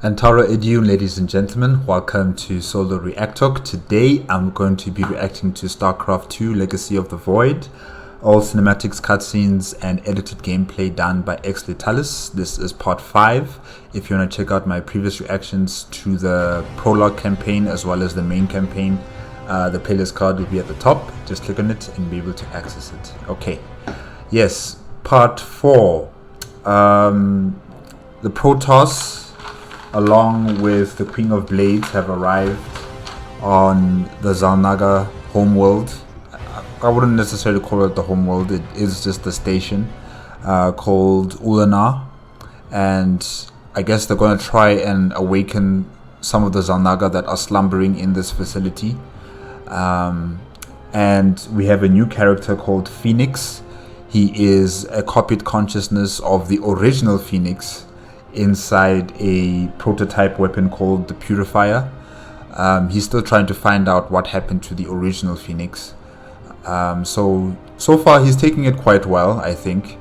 Antara Ediun, ladies and gentlemen, welcome to Solo ReacTalk. Today I'm going to be reacting to Starcraft 2 Legacy of the Void. All cinematics, cutscenes, and edited gameplay done by Letalis. This is part 5. If you want to check out my previous reactions to the prologue campaign as well as the main campaign, the playlist card will be at the top. Just click on it and be able to access it. Okay, yes, part 4. The Protoss, along with the Queen of Blades, have arrived on the Xel'Naga homeworld. I wouldn't necessarily call it the homeworld, it is just the station called Ulanar. And I guess they're going to try and awaken some of the Xel'Naga that are slumbering in this facility. And we have a new character called Phoenix. He is a copied consciousness of the original Phoenix inside a prototype weapon called the Purifier. He's still trying to find out what happened to the original Phoenix. So far he's taking it quite well, I think,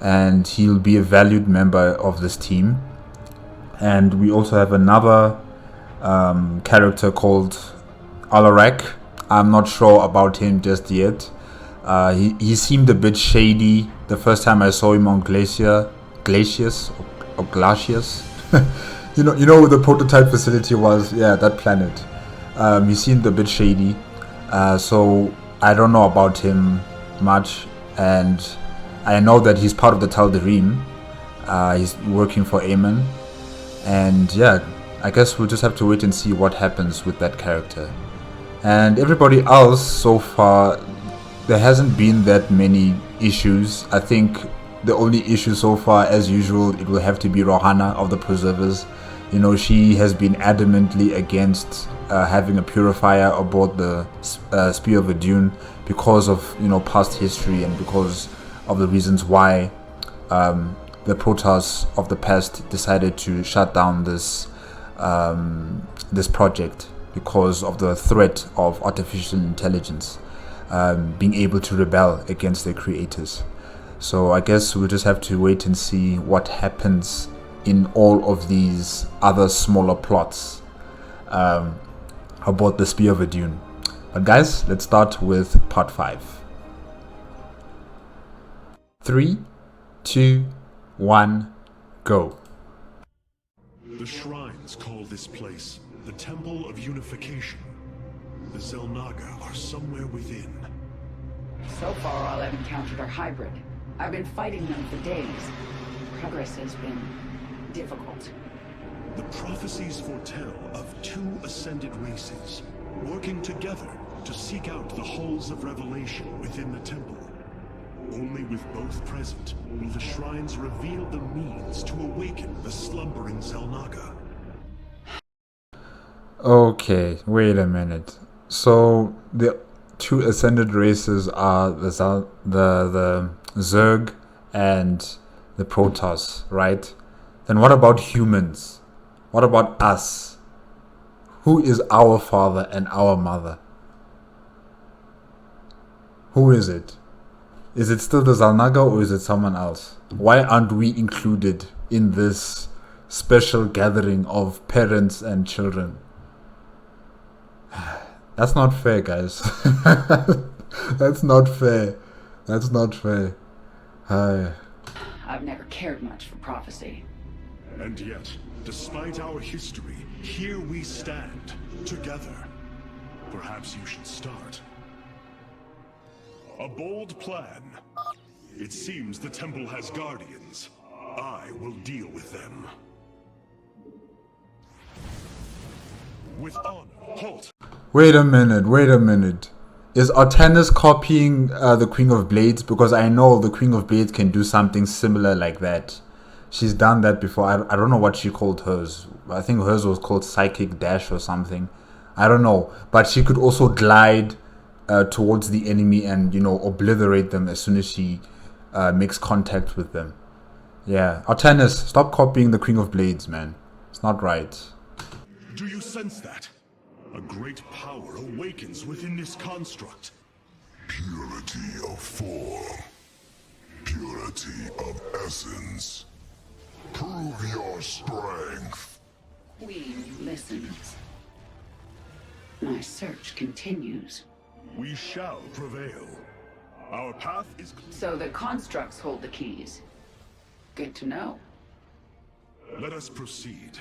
and he'll be a valued member of this team. And we also have another character called Alarak. I'm not sure about him just yet. He seemed a bit shady the first time I saw him on Glacius. you know where the prototype facility was. Yeah, that planet. He seemed a bit shady, so I don't know about him much, and I know that he's part of the Tal'Darim. He's working for Amon, and yeah, I guess we'll just have to wait and see what happens with that character. And everybody else so far, there hasn't been that many issues. I think the only issue so far, as usual, it will have to be Rohana of the Preservers. You know, she has been adamantly against having a purifier aboard the Spear of Adun because of, you know, past history and because of the reasons why the Protoss of the past decided to shut down this this project because of the threat of artificial intelligence being able to rebel against their creators. So I guess we'll just have to wait and see what happens in all of these other smaller plots about the Spear of Adun. But guys, let's start with part 5. 3, 2, 1, go. The shrines call this place the Temple of Unification. The Xel'Naga are somewhere within. So far, all I've encountered are hybrid. I've been fighting them for days. Progress has been difficult. The prophecies foretell of 2 ascended races, working together to seek out the halls of revelation within the temple. Only with both present will the shrines reveal the means to awaken the slumbering Xel'Naga. Okay, wait a minute. So the 2 ascended races are the Zerg and the Protoss, right? Then what about humans? What about us? Who is our father and our mother? Who is it? Is it still the Xel'Naga or is it someone else? Why aren't we included in this special gathering of parents and children? That's not fair, guys. That's not fair. That's not fair. I've never cared much for prophecy. And yet, despite our history, here we stand, together. Perhaps you should start. A bold plan. It seems the temple has guardians. I will deal with them. With honor. Halt! Wait a minute. Is Artanis copying the Queen of Blades? Because I know the Queen of Blades can do something similar like that. She's done that before. I don't know what she called hers. I think hers was called Psychic Dash or something. I don't know. But she could also glide towards the enemy and, you know, obliterate them as soon as she makes contact with them. Yeah. Artanis, stop copying the Queen of Blades, man. It's not right. Do you sense that? A great power awakens within this construct. Purity of form. Purity of essence. Prove your strength. listens. My search continues. We shall prevail. Our path is clear. So the constructs hold the keys. Good to know. Let us proceed.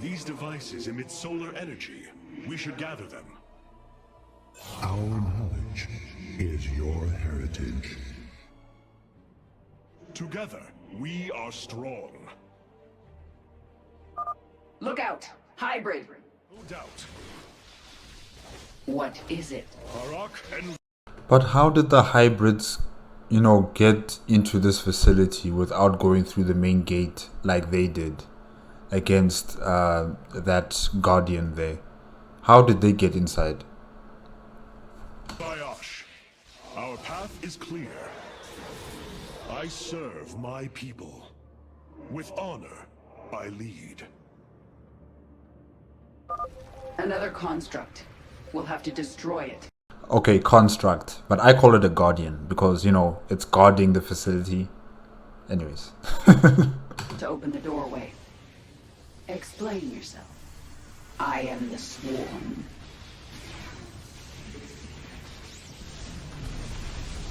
These devices emit solar energy. We should gather them. Our knowledge is your heritage. Together, we are strong. Look out! Hybrid! No doubt. What is it? Barak and But how did the hybrids, get into this facility without going through the main gate like they did against that guardian there? How did they get inside? Bayash. Our path is clear. I serve my people. With honor, I lead. Another construct. We'll have to destroy it. Okay, construct, but I call it a guardian because, it's guarding the facility. Anyways. To open the doorway. Explain yourself. I am the Swarm.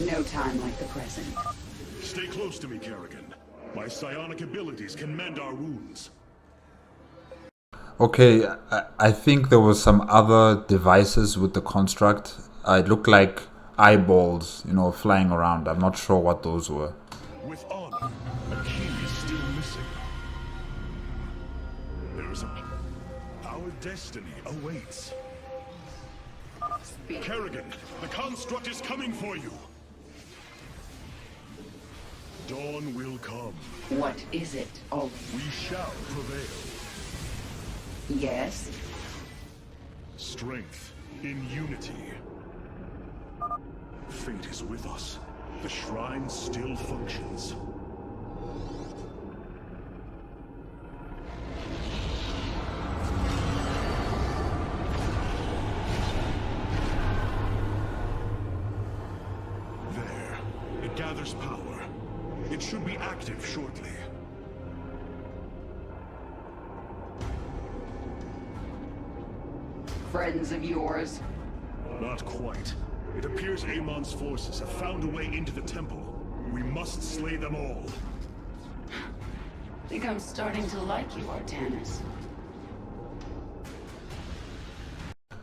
No time like the present. Stay close to me, Kerrigan. My psionic abilities can mend our wounds. Okay, I think there was some other devices with the construct. It looked like eyeballs, flying around. I'm not sure what those were. With honor, a key is still missing. There is our destiny awaits. Speak. Kerrigan, the construct is coming for you. Dawn will come. What is it? Oh, We shall prevail. yes? Strength in unity. Fate is with us. The shrine still functions. There. It gathers power. It should be active shortly. Friends of yours? Not quite. It appears Amon's forces have found a way into the temple. We must slay them all. Think I'm starting to like you, Artanis.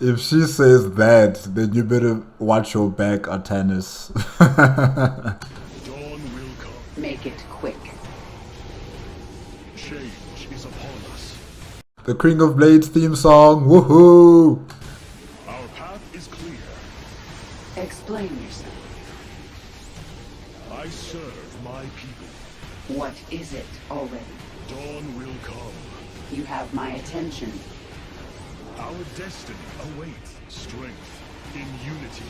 If she says that, then you better watch your back, Artanis. Dawn will come. Make it quick. Change is upon us. The King of Blades theme song, woohoo! Our path is clear. Explain yourself. I serve my people. What is it already? Dawn will come. You have my attention. Our destiny awaits. Strength in unity.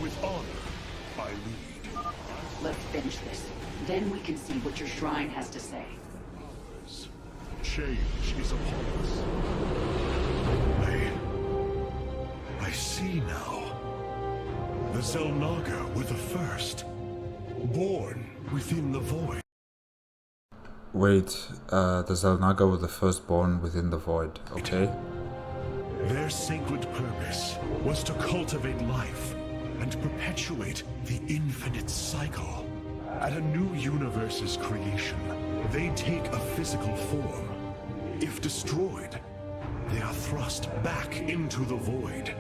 With honor, I lead. Let's finish this. Then we can see what your shrine has to say. Change is upon us. I see now. The Zelnaga were the first. Born within the void. Wait, the Zelnaga were the firstborn within the void, okay? Their sacred purpose was to cultivate life and perpetuate the infinite cycle. At a new universe's creation, they take a physical form. If destroyed, they are thrust back into the void.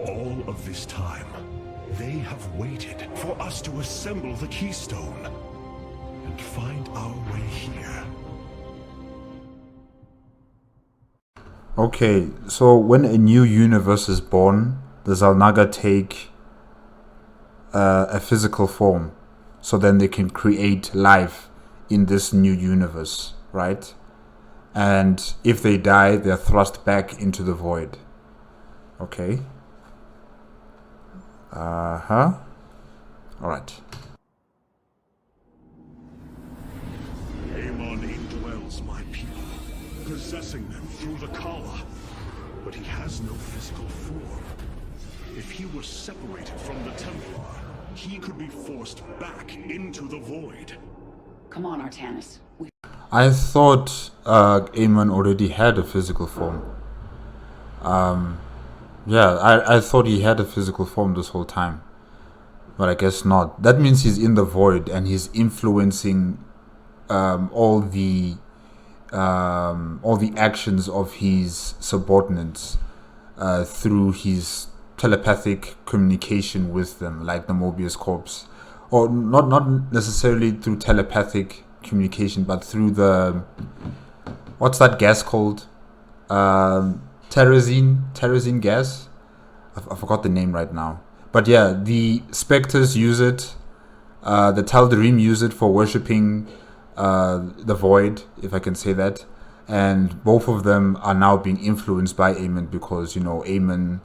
All of this time, they have waited for us to assemble the keystone and find our way here. Okay, so when a new universe is born, the Zelnaga take a physical form, so then they can create life in this new universe, right? And if they die, they're thrust back into the void. Okay. Alright. Amon indwells my people, possessing them through the Kala. But he has no physical form. If he were separated from the Templar, he could be forced back into the void. Come on, Artanis. I thought Amon already had a physical form. Yeah, I thought he had a physical form this whole time. But I guess not. That means he's in the void and he's influencing all the actions of his subordinates through his telepathic communication with them, like the Mobius Corps, or not necessarily through telepathic communication, but through the, what's that gas called? Terrazine gas. I forgot the name right now. But yeah, the Spectres use it. The Tal'Darim use it for worshipping the Void, if I can say that. And both of them are now being influenced by Amon because, Amon...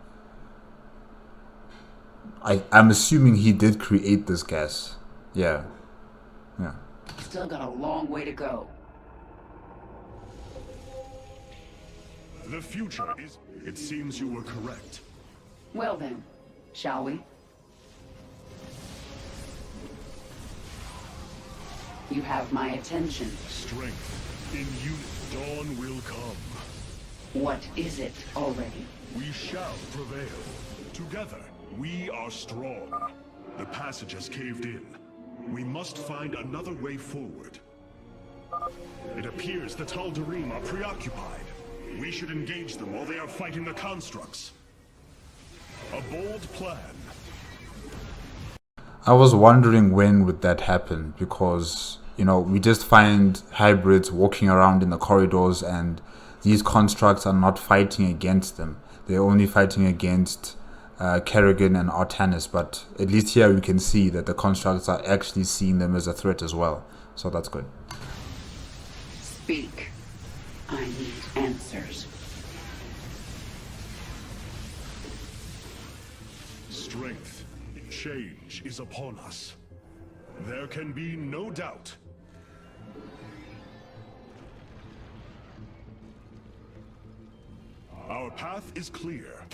I'm assuming he did create this gas. Yeah. Still got a long way to go. The future is... It seems you were correct. Well then, shall we? You have my attention. Strength. In you, dawn will come. What is it already? We shall prevail. Together, we are strong. The passage has caved in. We must find another way forward. It appears the Tal'Darim are preoccupied. We should engage them while they are fighting the constructs. A bold plan. I was wondering when would that happen because, we just find hybrids walking around in the corridors and these constructs are not fighting against them. They're only fighting against Kerrigan and Artanis, but at least here we can see that the constructs are actually seeing them as a threat as well. So that's good. Speak. I need answers. Strength. Change is upon us. There can be no doubt. Our path is clear.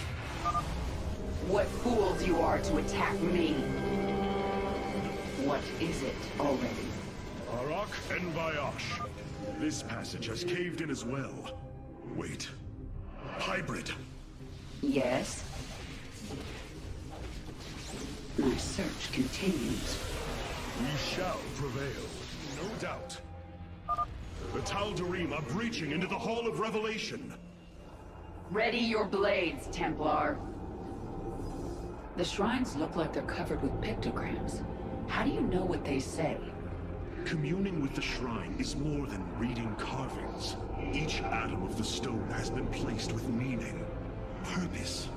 What fools you are to attack me. What is it already? Arak and Vayash. This passage has caved in as well. Wait. Hybrid. Yes? My search continues. We shall prevail. No doubt. The Tal'Darim are breaching into the Hall of Revelation. Ready your blades, Templar. The shrines look like they're covered with pictograms. How do you know what they say? Communing with the shrine is more than reading carvings. Each atom of the stone has been placed with meaning, purpose.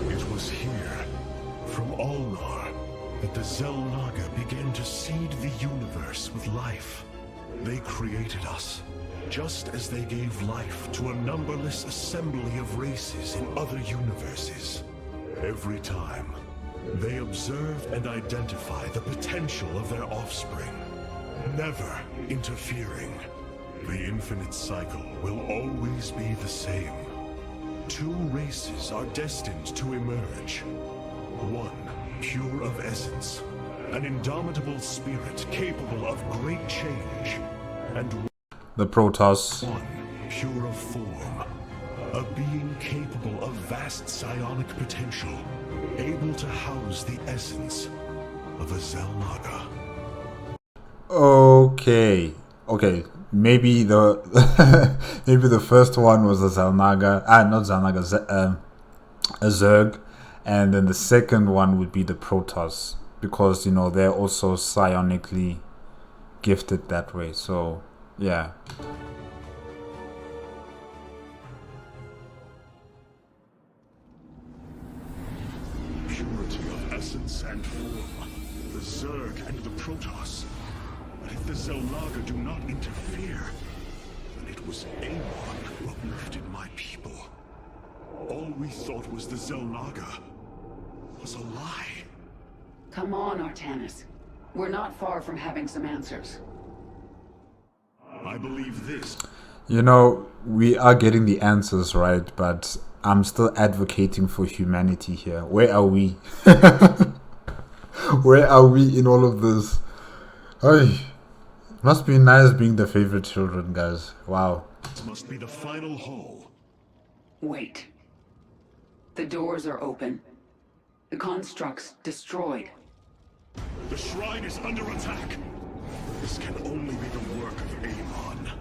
It was here, from Ulnar, that the Xel'Naga began to seed the universe with life. They created us, just as they gave life to a numberless assembly of races in other universes. Every time, they observe and identify the potential of their offspring, never interfering. The infinite cycle will always be the same. Two races are destined to emerge. One, pure of essence, an indomitable spirit capable of great change, and The Protoss. one, pure of form, a being capable of vast psionic potential, able to house the essence of a Xel'Naga. Okay. Maybe the maybe the first one was a Xel'Naga. Not Xel'Naga. A Zerg, and then the second one would be the Protoss because they're also psionically gifted that way. So yeah. Purity of essence and form, the Zerg and the Protoss. But if the Xel'Naga do not interfere, then it was Amon who uplifted my people. All we thought was the Xel'Naga was a lie. Come on, Artanis. We're not far from having some answers. I believe this. You know, we are getting the answers right, but I'm still advocating for humanity here. Where are we? Where are we in all of this? Ay, must be nice being the favorite children, guys. Wow. This must be the final hall. Wait. The doors are open. The construct's destroyed. The shrine is under attack. This can only be the work of Amon.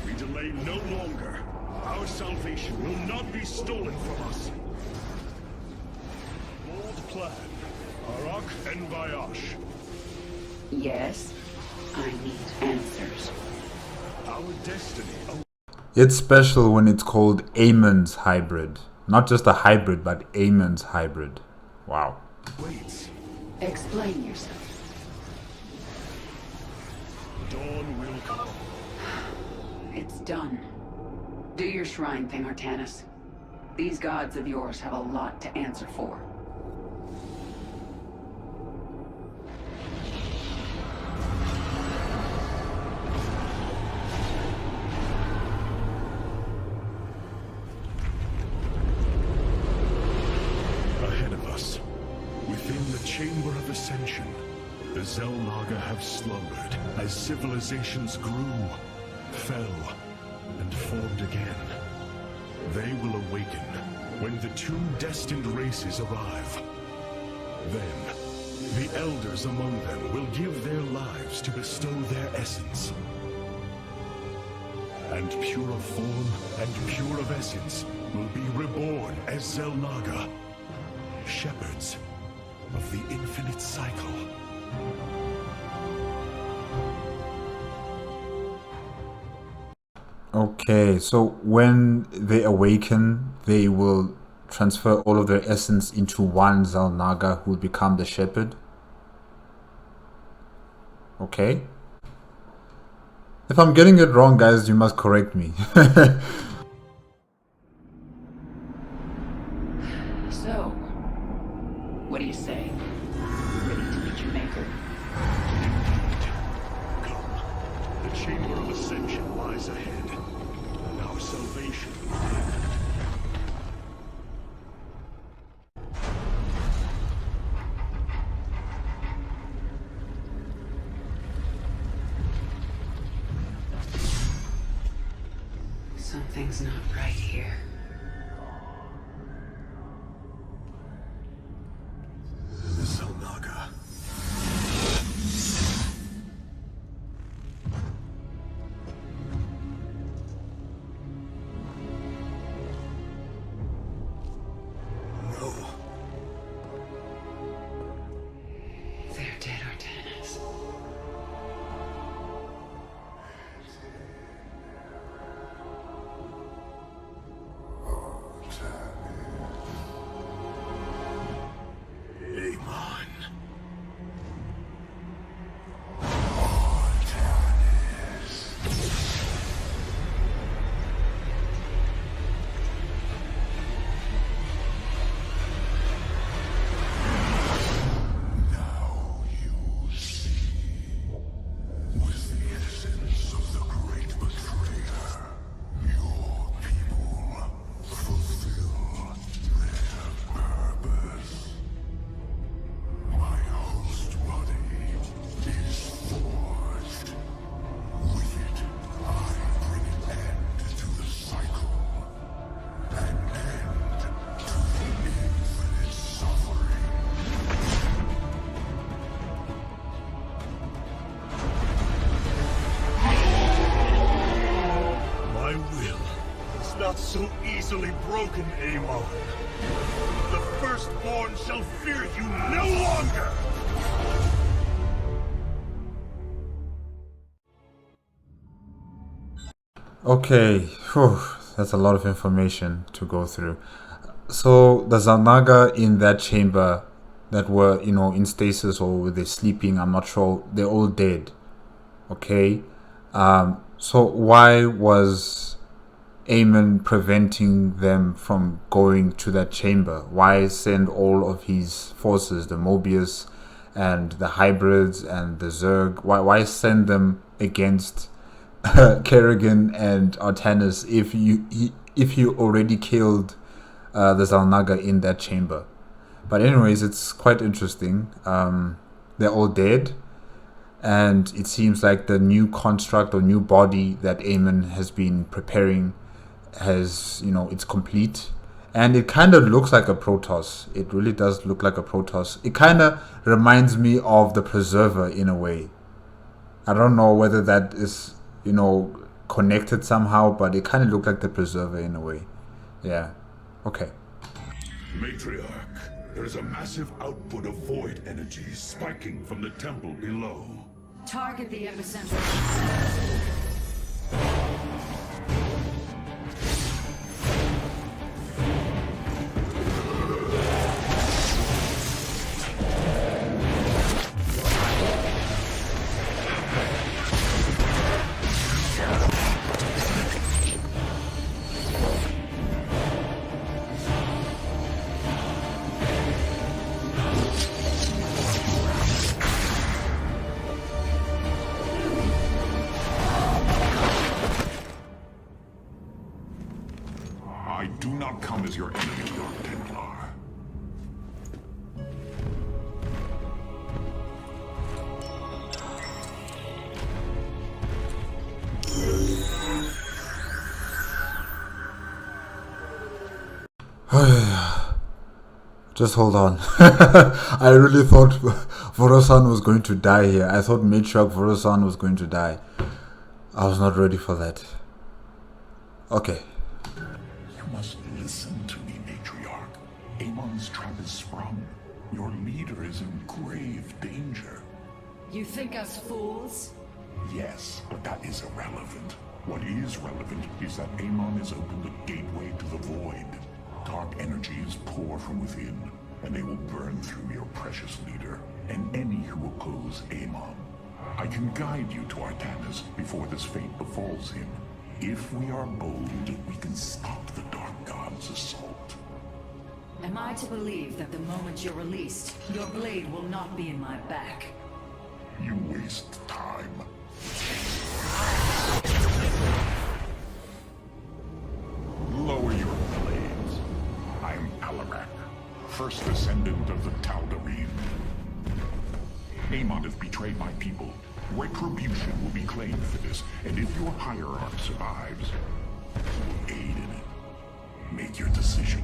We delay no longer. Our salvation will not be stolen from us. Bold plan. Arak and Vayash. Yes, I need answers. Our destiny. It's special when it's called Amon's hybrid. Not just a hybrid, but Amon's hybrid. Wow. Waits. Explain yourself. Dawn will come. It's done. Do your shrine thing, Artanis. These gods of yours have a lot to answer for. Ahead of us, within the Chamber of Ascension, the Xel'Naga have slumbered as civilizations grew, fell, and formed again. They will awaken when the two destined races arrive. Then, the elders among them will give their lives to bestow their essence. And pure of form and pure of essence will be reborn as Xel'Naga, shepherds of the infinite cycle. Okay, so when they awaken, they will transfer all of their essence into one Xel'Naga who will become the shepherd. Okay. If I'm getting it wrong, guys, you must correct me. So, what do you say? Ready to meet your maker? Come. The Chamber of Ascension lies ahead. And our salvation. Something's not right here. The Xel'Naga. No. They're dead, Artanis. Amon. Now you see. With the essence of the great betrayer, your people fulfill their purpose. My host body is forged. With it, I bring an end to the cycle. An end to the infinite suffering. My will is not so easily broken, Amon. The firstborn shall fear you no longer! Okay, whew, that's a lot of information to go through. So the Xel'Naga in that chamber that were, in stasis or were they sleeping, I'm not sure, they're all dead. Okay, so why was Amon preventing them from going to that chamber? Why send all of his forces, the Mobius and the hybrids and the Zerg? Why send them against Kerrigan and Artanis if you already killed the Zalnaga in that chamber. But anyways, it's quite interesting. They're all dead, and it seems like the new construct or new body that Amon has been preparing has, it's complete. And it kind of looks like a Protoss. It really does look like a Protoss. It kind of reminds me of the Preserver in a way. I don't know whether that is, connected somehow, but it kind of looked like the Preserver in a way. Yeah. Okay. Matriarch, there is a massive output of void energy spiking from the temple below. Target the epicenter. I do not come as your enemy, Dark Templar. Just hold on. I really thought Vorosan was going to die here. I thought Matriarch Vorosan was going to die. I was not ready for that. Okay. You must listen to me, Matriarch. Amon's trap is sprung. Your leader is in grave danger. You think us fools? Yes, but that is irrelevant. What is relevant is that Amon has opened a gateway to the void. Dark energies pour from within, and they will burn through your precious leader, and any who oppose Amon. I can guide you to Artanis before this fate befalls him. If we are bold, we can stop the Dark God's assault. Am I to believe that the moment you're released, your blade will not be in my back? You waste time. Lower your blades. I am Alarak, first descendant of the Tal'Darim. Amon has betrayed my people. Retribution will be claimed for this, and if your hierarch survives, he will aid in it. Make your decision.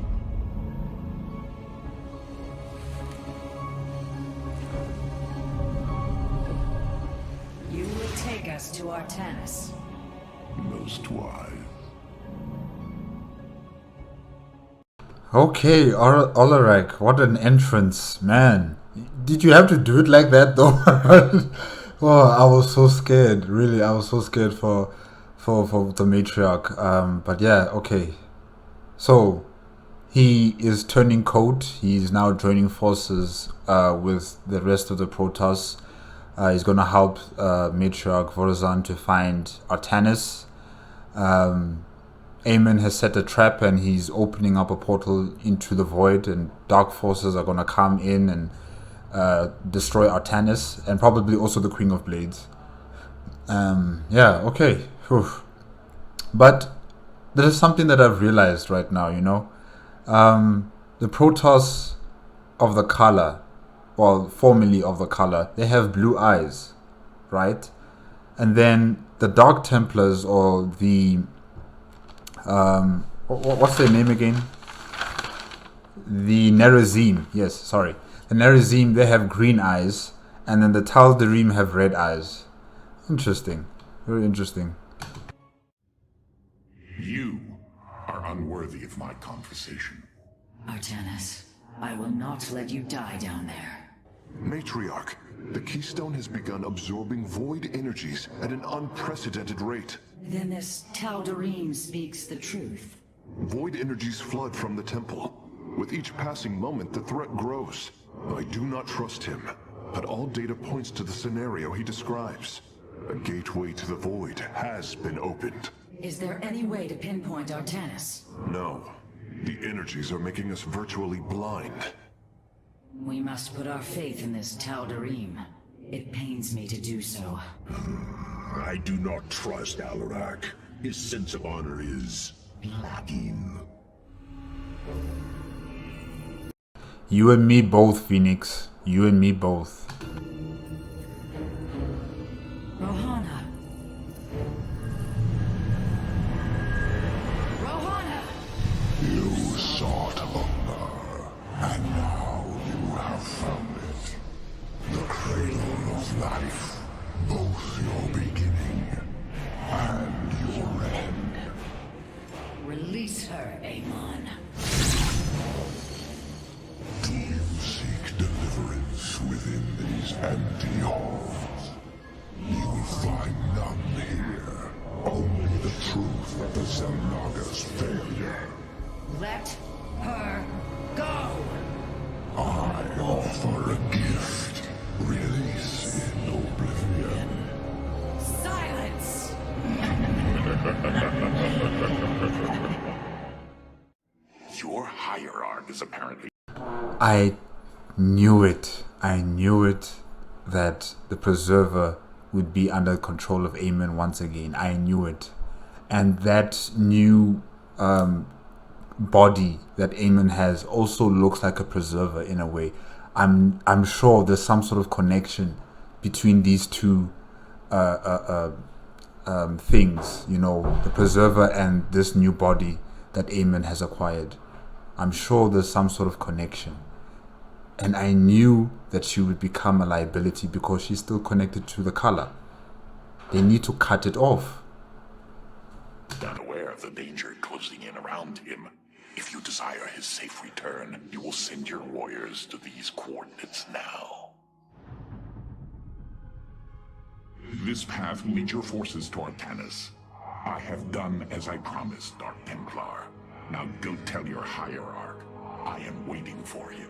You will take us to Artanis. Most wise. Okay, Olarak, what an entrance, man. Did you have to do it like that though? Oh, I was so scared, really. I was so scared for the Matriarch. But yeah, okay. So, he is turning coat. He's now joining forces with the rest of the Protoss. He's going to help Matriarch Vorazan to find Artanis. Amon has set a trap and he's opening up a portal into the void, and dark forces are going to come in and destroy Artanis and probably also the Queen of Blades. Yeah, okay. Whew. But there is something that I've realized right now, the Protoss of the color, well, formerly of the color, they have blue eyes, right? And then the Dark Templars, or the what's their name again? The Nerazim. Yes, sorry. The Nerazim, they have green eyes, and then the Tal'Darim have red eyes. Interesting. Very interesting. You are unworthy of my conversation. Artanis, I will not let you die down there. Matriarch, the Keystone has begun absorbing void energies at an unprecedented rate. Then this Tal'Darim speaks the truth. Void energies flood from the temple. With each passing moment, the threat grows. I do not trust him, but all data points to the scenario he describes. A gateway to the void has been opened. Is there any way to pinpoint Artanis? No. The energies are making us virtually blind. We must put our faith in this Tal'Darim. It pains me to do so. I do not trust Alarak. His sense of honor is lacking. You and me both, Phoenix. You and me both. Rohana. Rohana! You sought honor, and now you have found it. The cradle of life, both your beginning and your end. Release her, Amon. Do you seek deliverance within these empty halls? You will find none here. Only the truth of the Xel'Naga's failure. Let her go! I offer a gift. Release in oblivion. Silence! Your hierarch is apparently... I knew it. I knew it that the Preserver would be under control of Amon once again. I knew it. And that new body that Amon has also looks like a Preserver in a way. I'm sure there's some sort of connection between these two things, you know, the Preserver and this new body that Amon has acquired. I'm sure there's some sort of connection. And I knew that she would become a liability because she's still connected to the color. They need to cut it off. Unaware of the danger closing in around him. If you desire his safe return, you will send your warriors to these coordinates now. This path will lead your forces toward Tanis. I have done as I promised, Dark Templar. Now go tell your hierarch. I am waiting for him.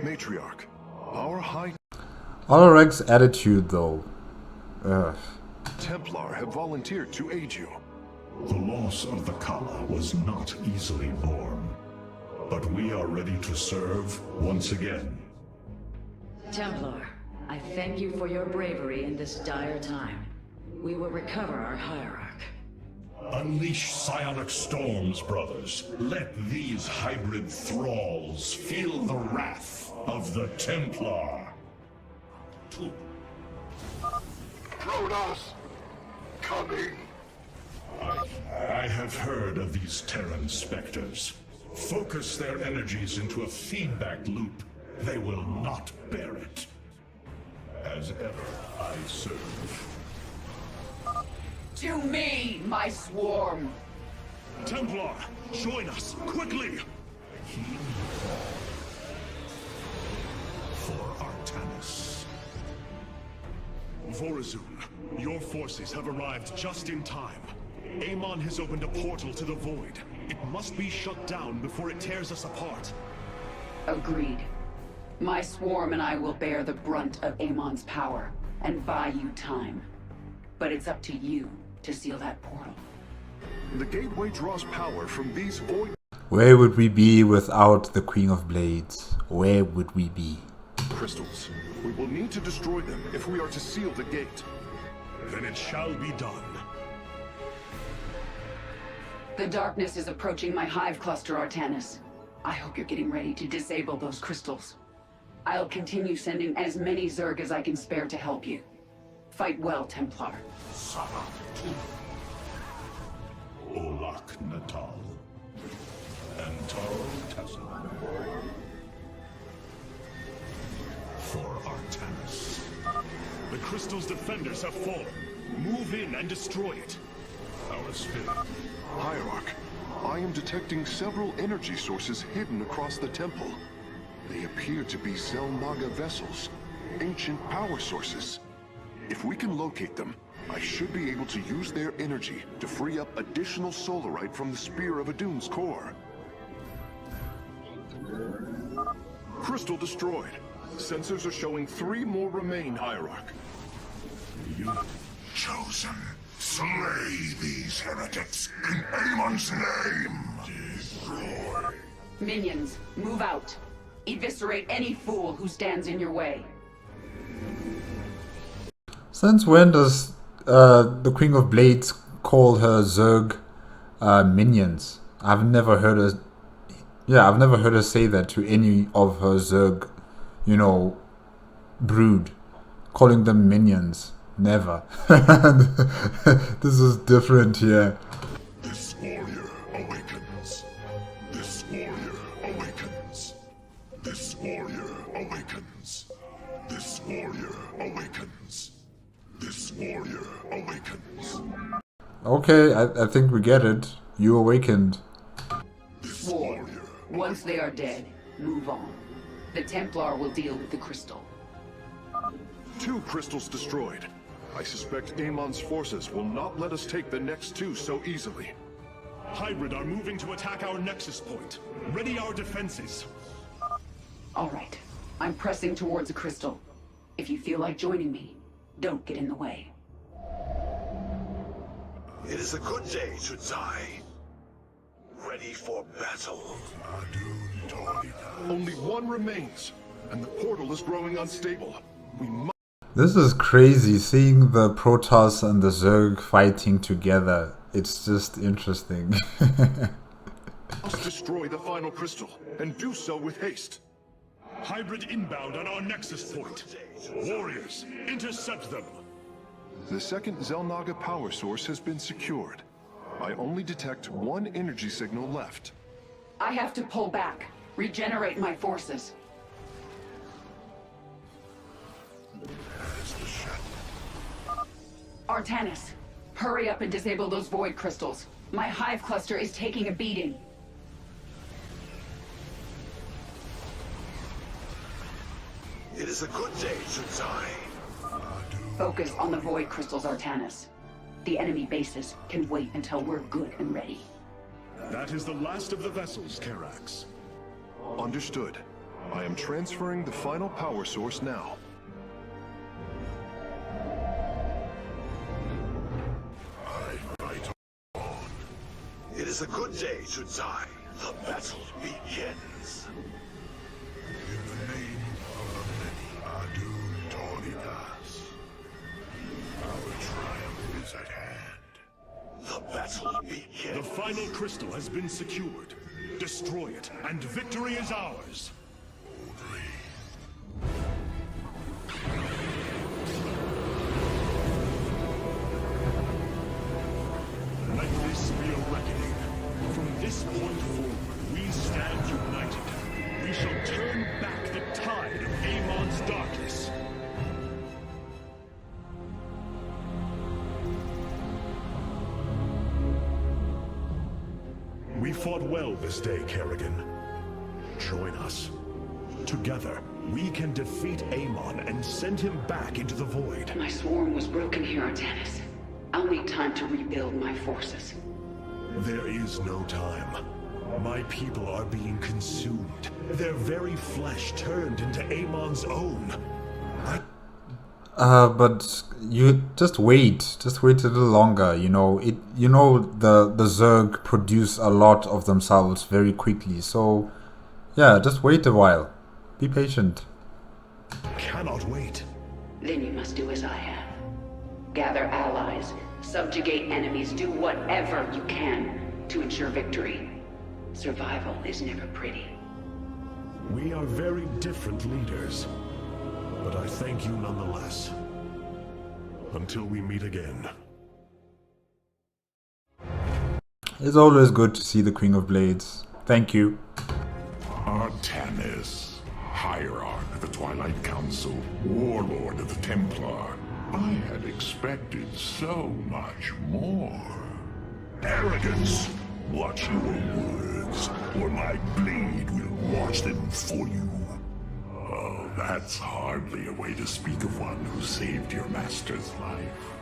Matriarch, our High Alarak's attitude, though. Ugh. Templar have volunteered to aid you. The loss of the Kala was not easily borne, but we are ready to serve once again. Templar, I thank you for your bravery in this dire time. We will recover our hierarch. Unleash psionic storms, brothers. Let these hybrid thralls feel the wrath of the Templar. Protoss! Coming! I have heard of these Terran specters. Focus their energies into a feedback loop. They will not bear it. As ever, I serve. To me, my swarm! Templar, join us, quickly! For Artanis. Vorazun, your forces have arrived just in time. Amon has opened a portal to the Void. It must be shut down before it tears us apart. Agreed. My swarm and I will bear the brunt of Amon's power and buy you time. But it's up to you to seal that portal. The gateway draws power from these void Where would we be without the Queen of Blades? Where would we be? crystals. We will need to destroy them if we are to seal the gate. Then it shall be done. The darkness is approaching my hive cluster, Artanis. I hope you're getting ready to disable those crystals. I'll continue sending as many Zerg as I can spare to help you. Fight well, Templar. Olak Natal. Antaro Tassan. For Artanis. The crystal's defenders have fallen. Move in and destroy it. Our spirit. Hierarch, I am detecting several energy sources hidden across the temple. They appear to be Xel'Naga vessels, ancient power sources. If we can locate them, I should be able to use their energy to free up additional solarite from the Spear of Adun's core. Crystal destroyed. Sensors are showing 3 more remain, Hierarch. Chosen, slay these heretics in Amon's name. Destroy. Minions, move out. Eviscerate any fool who stands in your way. Since when does the Queen of Blades call her Zerg minions. I've never heard her. Yeah, I've never heard her say that to any of her Zerg, brood, calling them minions. Never. This is different here. This warrior awakens. This warrior awakens. This warrior awakens. This warrior awakens. This warrior awakens. Okay, I think we get it. You awakened. This War. warrior. Once they are dead, move on. The Templar will deal with the crystal. 2 crystals destroyed. I suspect Amon's forces will not let us take the next 2 so easily. Hybrid are moving to attack our nexus point. Ready our defenses. All right. I'm pressing towards a crystal. If you feel like joining me, don't get in the way. It is a good day to die. Ready for battle. Only 1 remains, and the portal is growing unstable. We must This is crazy, seeing the Protoss and the Zerg fighting together. It's just interesting. destroy the final crystal, and do so with haste. Hybrid inbound on our nexus point. Warriors, intercept them. The second Zelnaga power source has been secured. I only detect 1 energy signal left. I have to pull back, regenerate my forces. Artanis, hurry up and disable those void crystals. My hive cluster is taking a beating. It is a good day to die. Focus on the void crystals, Artanis. The enemy bases can wait until we're good and ready. That is the last of the vessels, Karax. Understood. I am transferring the final power source now. It is a good day to die. The battle begins. In the name of the many, Adun Tolidas. Our triumph is at hand. The battle The begins. final crystal has been secured. Destroy it, and victory is ours. Let this be a reckoning. From this point forward, we stand united. We shall turn back the tide of Amon's darkness. We fought well this day, Kerrigan. Join us. Together, we can defeat Amon and send him back into the void. My swarm was broken here, Artanis. I'll need time to rebuild my forces. There is no time. My people are being consumed. Their very flesh turned into Amon's own. But you just wait a little longer. The Zerg produce a lot of themselves very quickly. So, yeah, just wait a while. Be patient. Cannot wait. Then you must do as I have. Gather allies, subjugate enemies, do whatever you can to ensure victory. Survival is never pretty. We are very different leaders. But I thank you nonetheless. Until we meet again. It's always good to see the Queen of Blades. Thank you. Artanis, Hierarch of the Twilight Council, Warlord of the Templar. I had expected so much more. Arrogance! Watch your words, or my blade will watch them for you. Oh, that's hardly a way to speak of one who saved your master's life.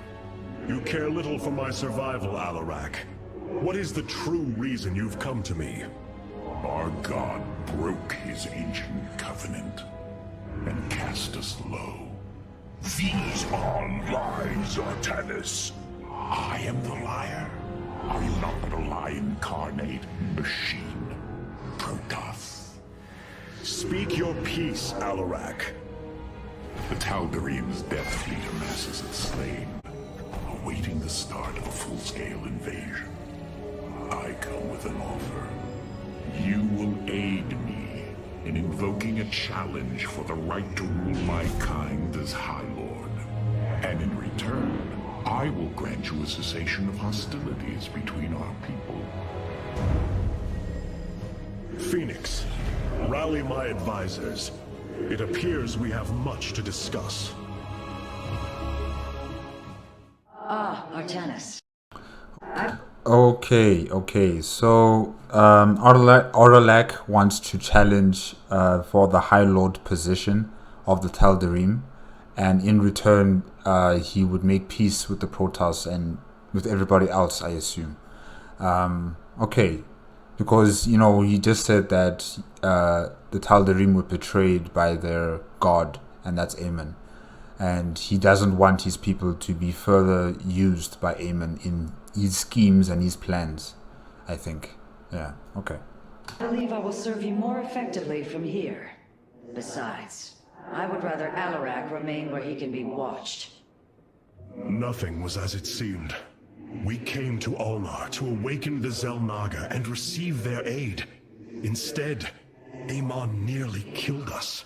You care little for my survival, Alarak. What is the true reason you've come to me? Our god broke his ancient covenant and cast us low. These are lies, Artanis. I am the liar. Are you not but a lie incarnate, machine? Protoss. Speak your peace, Alarak. The Tal'Darim's death fleet amasses its slain. awaiting the start of a full-scale invasion. I come with an offer. You will aid me in invoking a challenge for the right to rule my kind as High Lord. And in return, I will grant you a cessation of hostilities between our people. Phoenix, rally my advisors. It appears we have much to discuss. Artanis. Okay, so Oralak wants to challenge for the High Lord position of the Tal'Darim, and in return he would make peace with the Protoss and with everybody else, I assume. Okay, because he just said that the Tal'Darim were betrayed by their god, and that's Amon. And he doesn't want his people to be further used by Amon in his schemes and his plans, I think. Yeah, okay. I believe I will serve you more effectively from here. Besides, I would rather Alarak remain where he can be watched. Nothing was as it seemed. We came to Ulnar to awaken the Xel'Naga and receive their aid. Instead, Amon nearly killed us.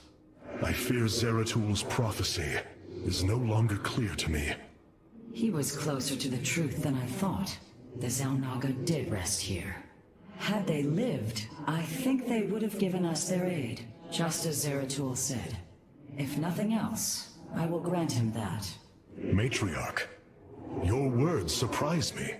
I fear Zeratul prophecy is no longer clear to me. He was closer to the truth than I thought. The Xel'Naga did rest here. Had they lived, I think they would have given us their aid, just as Zeratul said. If nothing else, I will grant him that. Matriarch, your words surprise me.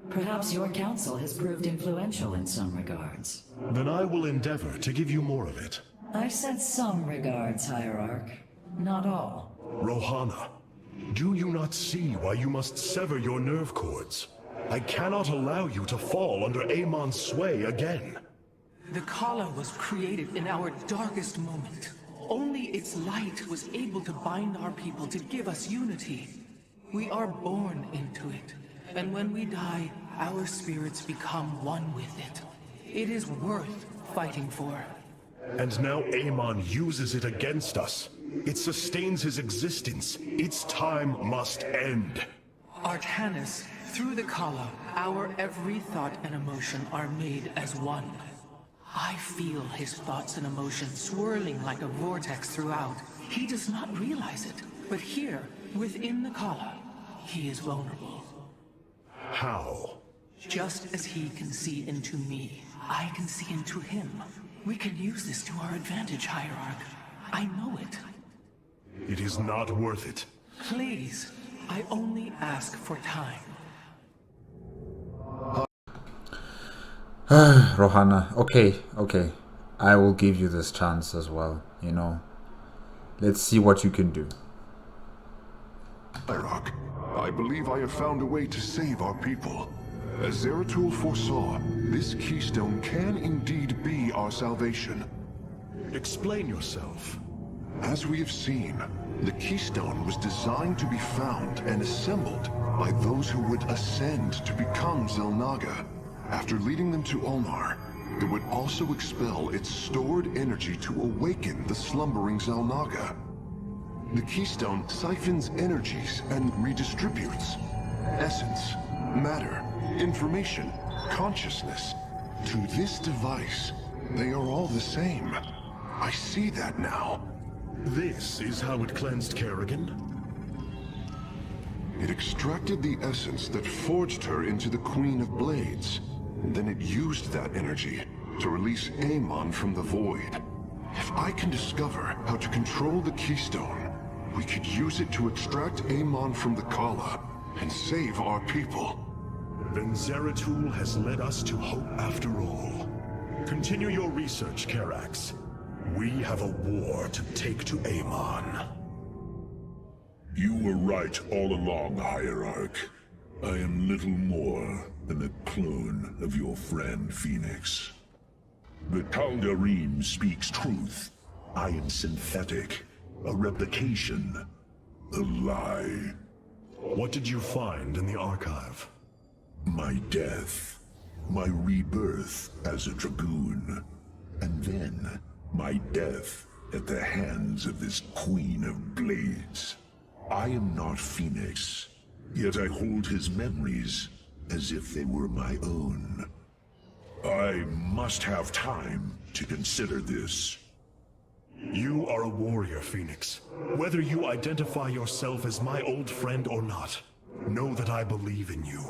Perhaps your counsel has proved influential in some regards. Then I will endeavor to give you more of it. I said some regards, Hierarch. Not all. Rohana, do you not see why you must sever your nerve cords? I cannot allow you to fall under Amon's sway again. The Kala was created in our darkest moment. Only its light was able to bind our people to give us unity. We are born into it, and when we die, our spirits become one with it. It is worth fighting for. And now Amon uses it against us. It sustains his existence. Its time must end. Artanis, through the Kala, our every thought and emotion are made as one. I feel his thoughts and emotions swirling like a vortex throughout. He does not realize it, but here, within the Kala, he is vulnerable. How? Just as he can see into me, I can see into him. We can use this to our advantage, Hierarch. I know it. It is not worth it. Please, I only ask for time. Rohana, okay. I will give you this chance as well, Let's see what you can do. Iraq, I believe I have found a way to save our people. As Zeratul foresaw, this keystone can indeed be our salvation. Explain yourself. As we have seen, the keystone was designed to be found and assembled by those who would ascend to become Xel'Naga. After leading them to Ulnar, it would also expel its stored energy to awaken the slumbering Xel'Naga. The keystone siphons energies and redistributes essence, matter, information, consciousness. To this device, they are all the same. I see that now. This is how it cleansed Kerrigan? It extracted the essence that forged her into the Queen of Blades. Then it used that energy to release Amon from the void. If I can discover how to control the keystone, we could use it to extract Amon from the Kala and save our people. Then Zeratul has led us to hope after all. Continue your research, Karax. We have a war to take to Amon. You were right all along, Hierarch. I am little more than a clone of your friend Phoenix. The Tal'Darim speaks truth. I am synthetic, a replication, a lie. What did you find in the archive? My death, my rebirth as a dragoon, and then my death at the hands of this Queen of Blades. I am not Phoenix, Yet I hold his memories as if they were my own. I must have time to consider this. You are a warrior, Phoenix. Whether you identify yourself as my old friend or not, know that I believe in you.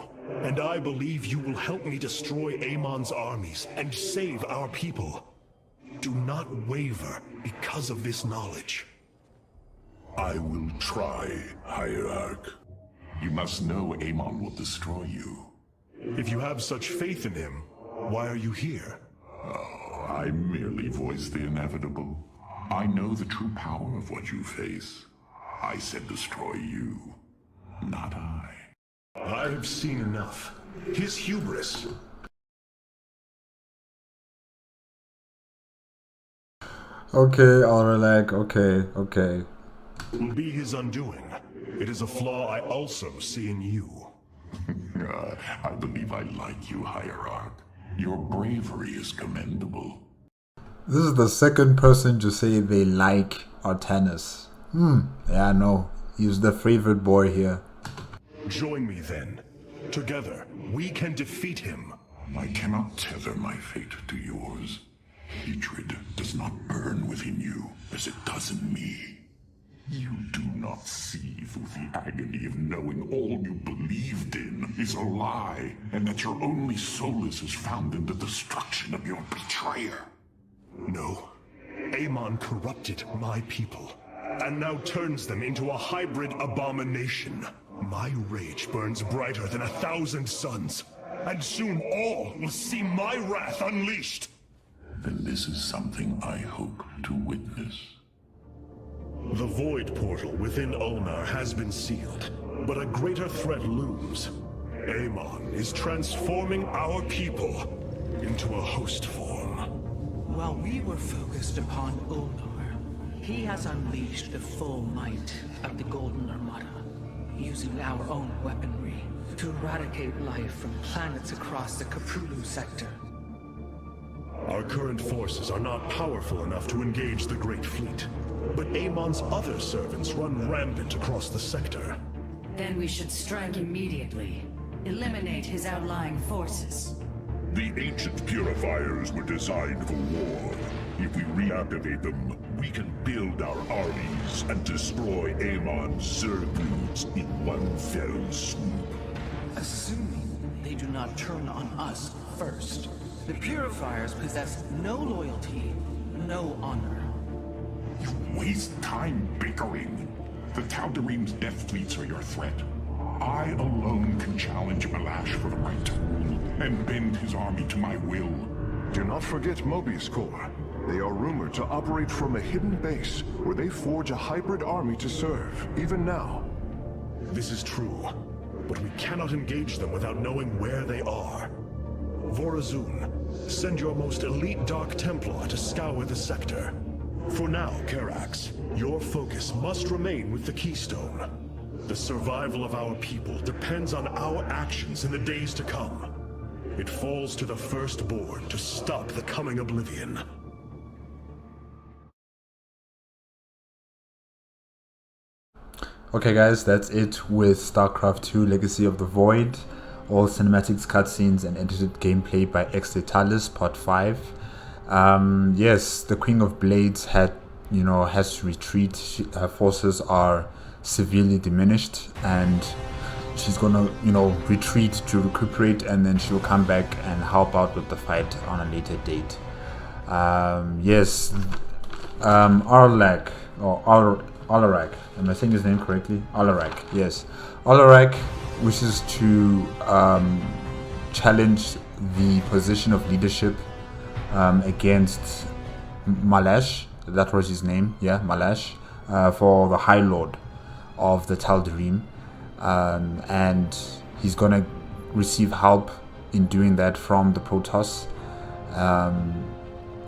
And I believe you will help me destroy Amon's armies and save our people. Do not waver because of this knowledge. I will try, Hierarch. You must know Amon will destroy you. If you have such faith in him, why are you here? Oh, I merely voice the inevitable. I know the true power of what you face. I said destroy you, not I. I have seen enough. His hubris. Okay, Alrelak, okay. Will be his undoing. It is a flaw I also see in you. I believe I like you, Hierarch. Your bravery is commendable. This is the second person to say they like Artanis. Yeah, no. He's the favorite boy here. Join me then. Together, we can defeat him. I cannot tether my fate to yours. Hatred does not burn within you as it does in me. You do not see through the agony of knowing all you believed in is a lie, and that your only solace is found in the destruction of your betrayer. No. Amon corrupted my people, and now turns them into a hybrid abomination. My rage burns brighter than 1,000 suns, and soon all will see my wrath unleashed. Then this is something I hope to witness. The Void Portal within Ulnar has been sealed, but a greater threat looms. Amon is transforming our people into a host form. While we were focused upon Ulnar, he has unleashed the full might of the Golden Armada, using our own weaponry to eradicate life from planets across the Caprulu sector. Our current forces are not powerful enough to engage the Great Fleet, but Amon's other servants run rampant across the sector. Then we should strike immediately. Eliminate his outlying forces. The ancient purifiers were designed for war. If we reactivate them, we can build our armies and destroy Amon's Zergloods in one fell swoop. Assuming they do not turn on us first. The purifiers possess no loyalty, no honor. You waste time bickering. The Tal'Darim's death fleets are your threat. I alone can challenge Malash for the right to rule and bend his army to my will. Do not forget Mobius Corps. They are rumored to operate from a hidden base where they forge a hybrid army to serve, even now. This is true, but we cannot engage them without knowing where they are. Vorazun, send your most elite Dark Templar to scour the sector. For now, Karax, your focus must remain with the Keystone. The survival of our people depends on our actions in the days to come. It falls to the Firstborn to stop the coming oblivion. Okay guys, that's it with StarCraft 2 Legacy of the Void. All cinematics, cutscenes and edited gameplay by Extetalis Part 5. Yes, the Queen of Blades has to retreat. Her forces are severely diminished and she's gonna, retreat to recuperate, and then she'll come back and help out with the fight on a later date. Arlac, or Alarak, am I saying his name correctly? Alarak, yes. Alarak wishes to challenge the position of leadership against Malash, that was his name, yeah, Malash, for the High Lord of the Tal'Darim, and he's gonna receive help in doing that from the Protoss.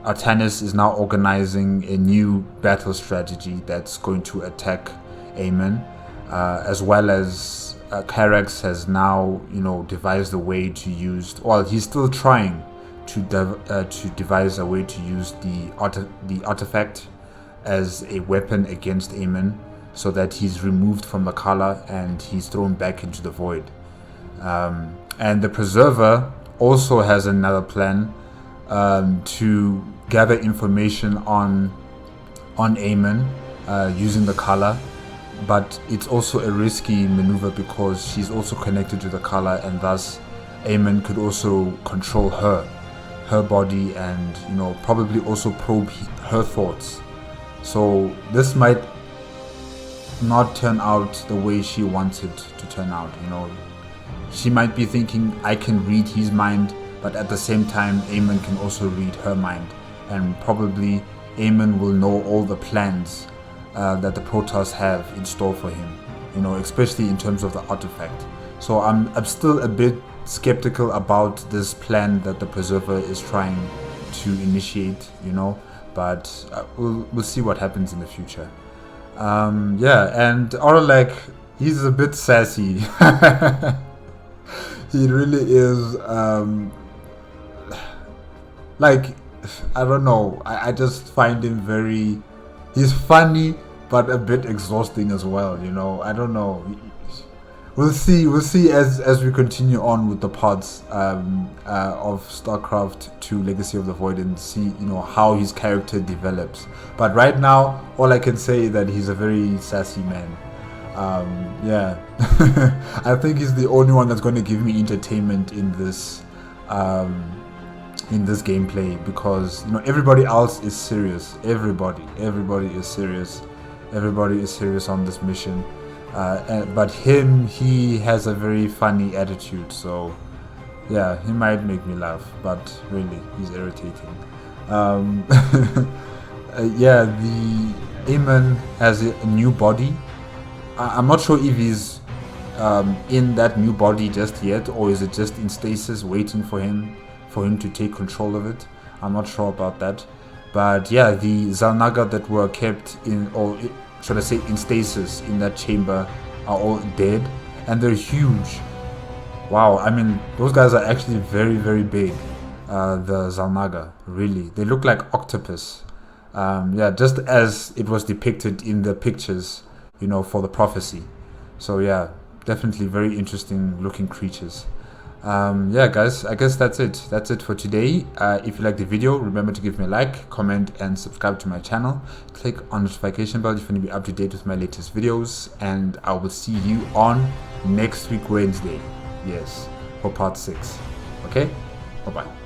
Artanis is now organizing a new battle strategy that's going to attack Amon, as well as Karax has now, devised a way to use. Well, he's still trying to devise a way to use the artifact as a weapon against Amon, so that he's removed from the color and he's thrown back into the void. And the Preserver also has another plan to gather information on Amon using the color, but it's also a risky maneuver because she's also connected to the color, and thus Amon could also control her body, and probably also probe her thoughts. So this might not turn out the way she wants it to turn out. She might be thinking, I can read his mind, but at the same time Amon can also read her mind, and probably Amon will know all the plans that the Protoss have in store for him, especially in terms of the artifact. So I'm still a bit skeptical about this plan that the Preserver is trying to initiate, but we'll see what happens in the future. Yeah, and Orlek, he's a bit sassy. He really is. Like, I don't know. I just find him very. He's funny, but a bit exhausting as well. I don't know. We'll see. We'll see as we continue on with the parts of StarCraft 2: Legacy of the Void, and see how his character develops. But right now, all I can say is that he's a very sassy man. Yeah, I think he's the only one that's going to give me entertainment in this gameplay, because everybody else is serious. Everybody is serious. Everybody is serious on this mission. But he has a very funny attitude, so yeah, he might make me laugh, but really, he's irritating. Yeah, the Amon has a new body. I'm not sure if he's in that new body just yet, or is it just in stasis waiting for him to take control of it. I'm not sure about that. But yeah, the Xel'Naga that were kept in, or should I say in stasis in that chamber, are all dead, and they're huge. Wow, I mean, those guys are actually very, very big. The Xel'Naga, really, they look like octopus. Yeah, just as it was depicted in the pictures, for the prophecy. So yeah, definitely very interesting looking creatures. Yeah, guys, I guess that's it for today. If you like the video, remember to give me a like, comment, and subscribe to my channel. Click on the notification bell if you want to be up to date with my latest videos, and I will see you on next week Wednesday, yes, for part 6. Okay, bye bye.